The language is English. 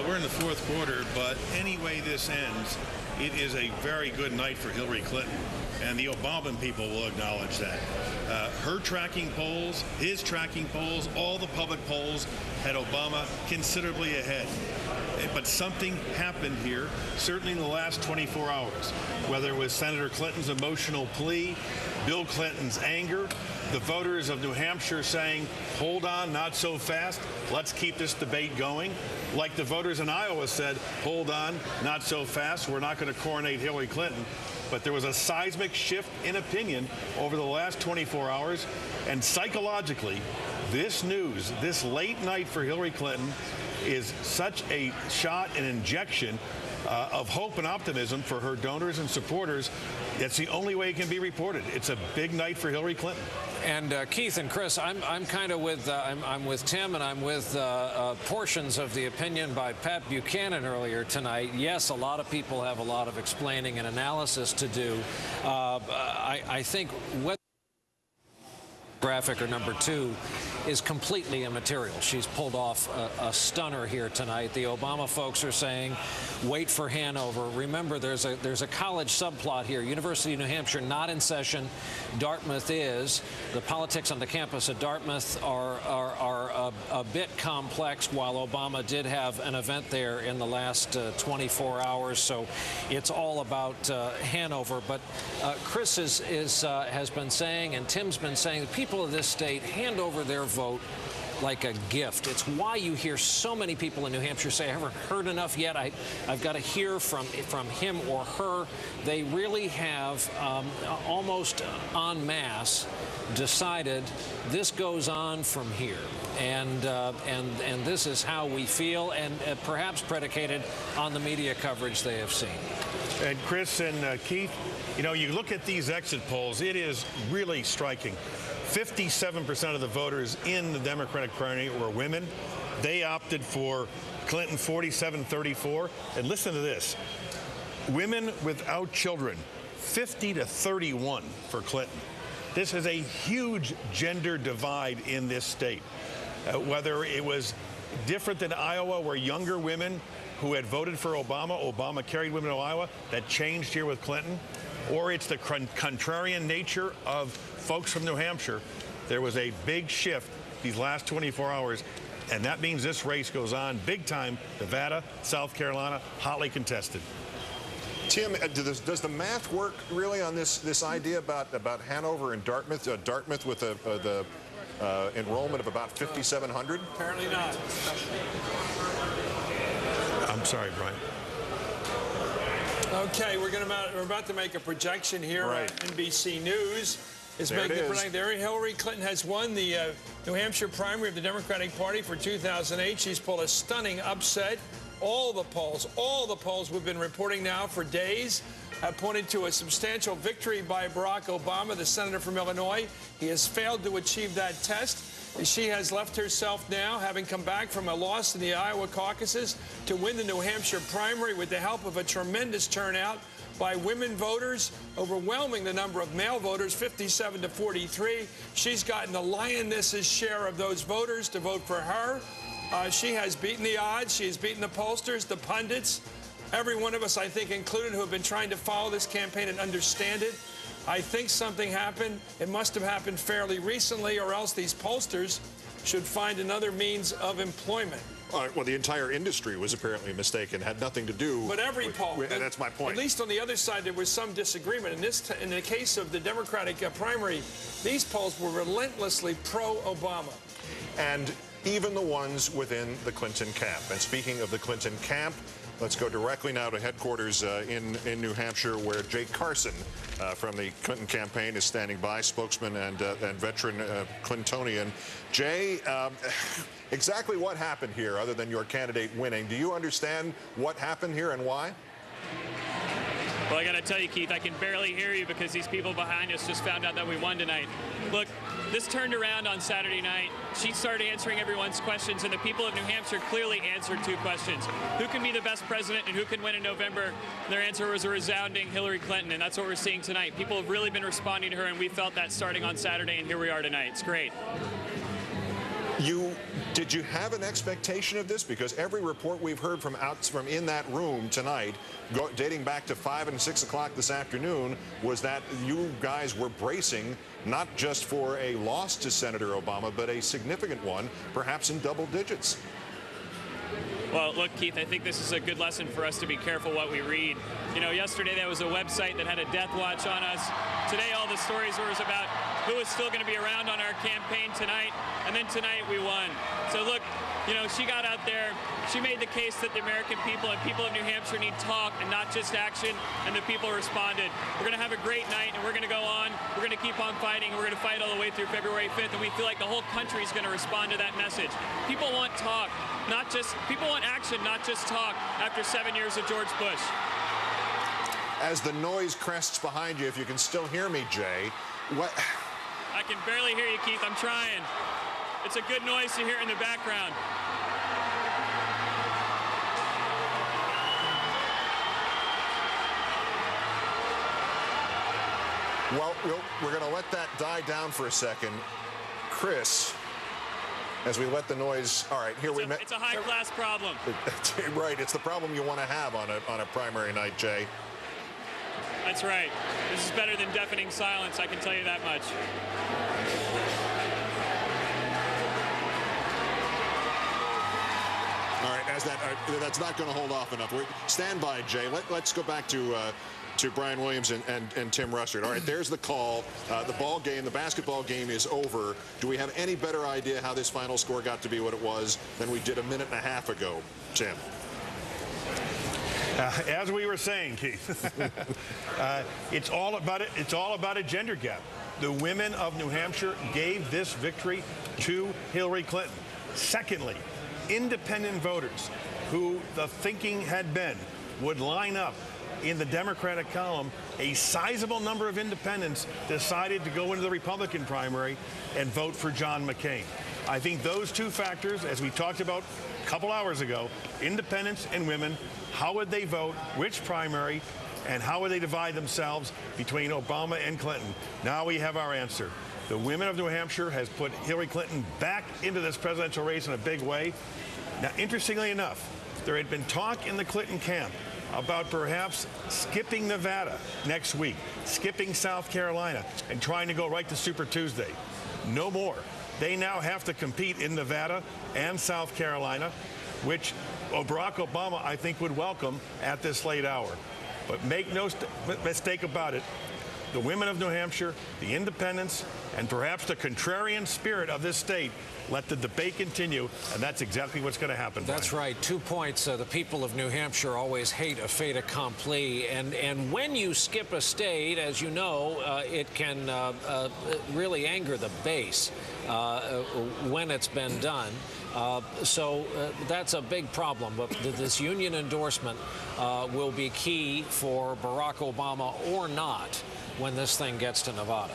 We're in the fourth quarter, but any way this ends, it is a very good night for Hillary Clinton. And the Obama people will acknowledge that. Her tracking polls, his tracking polls, all the public polls had Obama considerably ahead. But something happened here, certainly in the last 24 hours, whether it was Senator Clinton's emotional plea, Bill Clinton's anger, the voters of New Hampshire saying, hold on, not so fast, let's keep this debate going. Like the voters in Iowa said, hold on, not so fast, we're not going to coronate Hillary Clinton. But there was a seismic shift in opinion over the last 24 hours. And psychologically, this news, this late night for Hillary Clinton, is such a shot and injection of hope and optimism for her donors and supporters. It's the only way it can be reported. It's a big night for Hillary Clinton. And Keith and Chris, I'm kind of with I'm with Tim, and I'm with portions of the opinion by Pat Buchanan earlier tonight. Yes, a lot of people have a lot of explaining and analysis to do. I think whether graphic or number two is completely immaterial. She's pulled off a stunner here tonight. The Obama folks are saying, wait for Hanover. Remember, there's a college subplot here. University of New Hampshire not in session. Dartmouth is. The politics on the campus at Dartmouth are a bit complex, while Obama did have an event there in the last 24 hours. So it's all about Hanover. But Chris has been saying, and Tim's been saying, the people of this state hand over their vote like a gift. It's why you hear so many people in New Hampshire say, I haven't heard enough yet. I've got to hear from him or her. They really have almost en masse decided this goes on from here. And this is how we feel, and perhaps predicated on the media coverage they have seen. And Chris and Keith, you know, you look at these exit polls, it is really striking. 57% of the voters in the Democratic primary were women. They opted for Clinton 47-34. And listen to this. Women without children, 50-31 for Clinton. This is a huge gender divide in this state. Whether it was different than Iowa, where younger women who had voted for Obama carried women to Iowa, that changed here with Clinton, or it's the contrarian nature of folks from New Hampshire, there was a big shift these last 24 hours, and that means this race goes on big time. Nevada, South Carolina, hotly contested. Tim, does the math work really on this idea about Hanover and Dartmouth? Dartmouth with the enrollment of about 5,700? Apparently not. I'm sorry, Brian. Okay, we're about to make a projection here. Right. NBC News is there making a projection there. Hillary Clinton has won the New Hampshire primary of the Democratic Party for 2008. She's pulled a stunning upset. All the polls we've been reporting now for days have pointed to a substantial victory by Barack Obama, the senator from Illinois. He has failed to achieve that test. She has left herself now, having come back from a loss in the Iowa caucuses, to win the New Hampshire primary with the help of a tremendous turnout by women voters, overwhelming the number of male voters, 57-43. She's gotten the lioness's share of those voters to vote for her. She has beaten the odds. She has beaten the pollsters, the pundits, every one of us, I think, included, who have been trying to follow this campaign and understand it. I think something happened. It must have happened fairly recently, or else these pollsters should find another means of employment. Well, the entire industry was apparently mistaken, had nothing to do. But every poll, and that's my point. At least on the other side, there was some disagreement. In the case of the Democratic primary, these polls were relentlessly pro-Obama. And even the ones within the Clinton camp. And speaking of the Clinton camp, let's go directly now to headquarters in New Hampshire, where Jake Carson from the Clinton campaign is standing by, spokesman and veteran Clintonian. Jay, exactly what happened here, other than your candidate winning? Do you understand what happened here and why? Well, I got to tell you, Keith, I can barely hear you because these people behind us just found out that we won tonight. Look, this turned around on Saturday night. She started answering everyone's questions, and the people of New Hampshire clearly answered two questions. Who can be the best president and who can win in November? Their answer was a resounding Hillary Clinton, and that's what we're seeing tonight. People have really been responding to her, and we felt that starting on Saturday, and here we are tonight. It's great. You Did you have an expectation of this? Because every report we've heard from in that room tonight, dating back to 5 and 6 o'clock this afternoon, was that you guys were bracing not just for a loss to Senator Obama, but a significant one, perhaps in double digits. Well, look, Keith, I think this is a good lesson for us to be careful what we read. You know, yesterday there was a website that had a death watch on us. Today all the stories were about who is still going to be around on our campaign tonight, and then tonight we won. So look, you know, she got out there, she made the case that the American people and people of New Hampshire need talk and not just action, and the people responded. We're going to have a great night, and we're going to go on. We're going to keep on fighting, and we're going to fight all the way through February 5th, and we feel like the whole country is going to respond to that message. People want talk, people want action, not just talk after 7 years of George Bush. As the noise crests behind you, if you can still hear me, Jay, what? I can barely hear you, Keith. I'm trying. It's a good noise to hear in the background. Well, we're going to let that die down for a second. Chris, as we let the noise, all right, here it's a high-class problem. Right, it's the problem you want to have on a primary night, Jay. That's right. This is better than deafening silence, I can tell you that much. All right, that's not going to hold off enough. Stand by, Jay. Let's go back to Brian Williams and Tim Russert. All right, there's the call. The basketball game is over. Do we have any better idea how this final score got to be what it was than we did a minute and a half ago, Tim? As we were saying, Keith, it's all about a gender gap. The women of New Hampshire gave this victory to Hillary Clinton. Secondly, independent voters who the thinking had been would line up in the Democratic column. A sizable number of independents decided to go into the Republican primary and vote for John McCain. I think those two factors, as we talked about a couple hours ago, independents and women, how would they vote, which primary, and how would they divide themselves between Obama and Clinton? Now we have our answer. The women of New Hampshire has put Hillary Clinton back into this presidential race in a big way. Now, interestingly enough, there had been talk in the Clinton camp about perhaps skipping Nevada next week, skipping South Carolina, and trying to go right to Super Tuesday. No more. They now have to compete in Nevada and South Carolina, which Barack Obama, I think, would welcome at this late hour. But make no mistake about it, the women of New Hampshire, the independents, and perhaps the contrarian spirit of this state let the debate continue, and that's exactly what's going to happen. That's Brian. right. 2 points. The people of New Hampshire always hate a fait accompli, and when you skip a state, as you know, it can really anger the base when it's been done. So that's a big problem. But this union endorsement will be key for Barack Obama or not when this thing gets to Nevada.